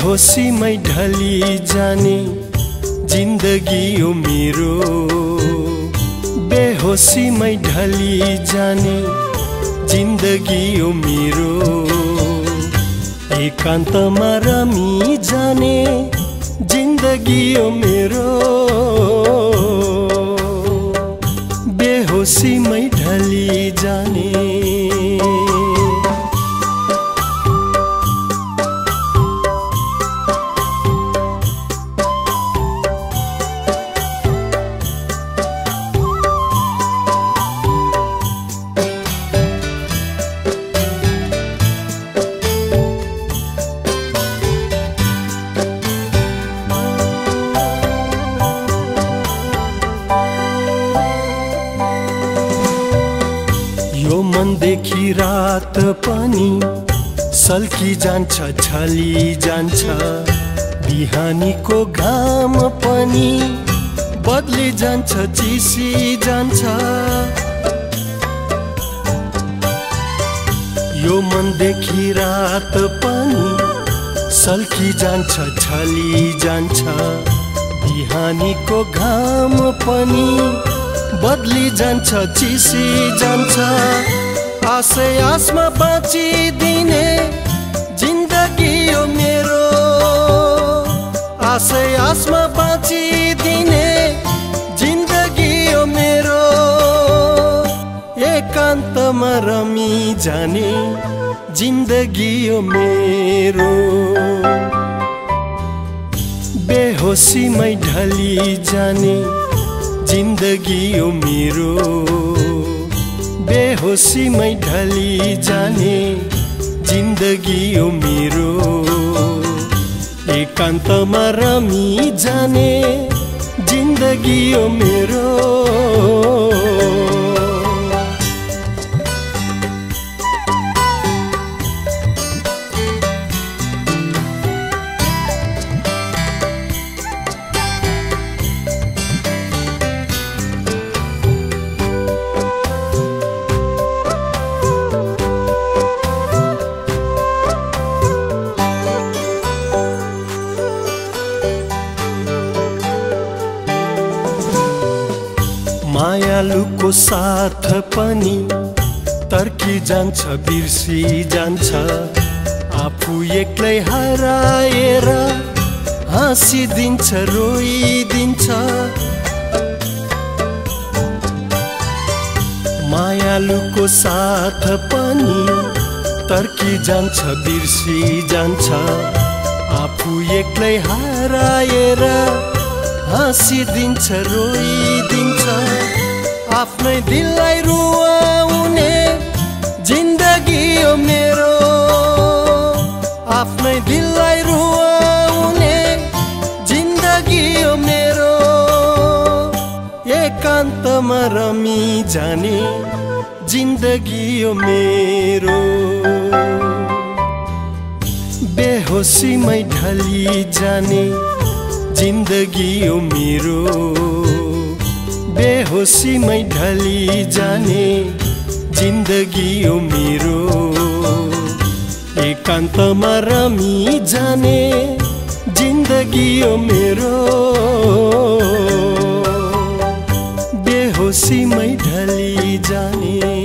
बेहोसीमै ढली जाने जिन्दगी हो मेरो, बेहोसीमै ढली जाने जिन्दगी हो मेरो, एकान्तमा रमी जाने जिन्दगी हो मेरो, बेहोसीमै ढली जाने। यो मनदेखि रात पनि सल्की जान्छ, छली जान्छ, बिहानीको घाम पनि बदली जान्छ, चिसी जान्छ। यो मनदेखि रात पनि सल्की जान्छ, छली जान्छ, बिहानीको घाम पनि बदली जान्छ, चिसी जान्छ। आशै आसमा बाँचिदिने जिन्दगी हो मेरो, आशै आसमा बाँचिदिने जिन्दगी हो मेरो, एकान्तमा रमी जाने जिन्दगी हो मेरो, बेहोसीमै ढली जाने जिन्दगी हो मेरो, बेहोसीमै ढली जाने जिन्दगी हो मेरो, एकान्तमा रमी जाने जिन्दगी हो मेरो। मायालुको साथ पनि तर्की जान्छ, बिर्सी जान्छ, आफू एक्लै हराएर हाँसिदिन्छ, रोइदिन्छ। मायालुको साथ पनि तर्की जान्छ, बिर्सी जान्छ, आफू एक्लै हराएर हाँसिदिन्छ, रोइदिन्छ। आफ्नै दिललाई रुवाउने जिन्दगी हो मेरो, आफ्नै दिललाई रुवाउने जिन्दगी हो मेरो, एकान्तमा रमी जाने जिन्दगी हो मेरो, बेहोसीमै ढली जाने जिन्दगी हो मेरो, बेहोसीमै ढली जाने जिन्दगी हो मेरो, एकान्तमा रमी जाने जिन्दगी हो मेरो, बेहोसीमै ढली जाने।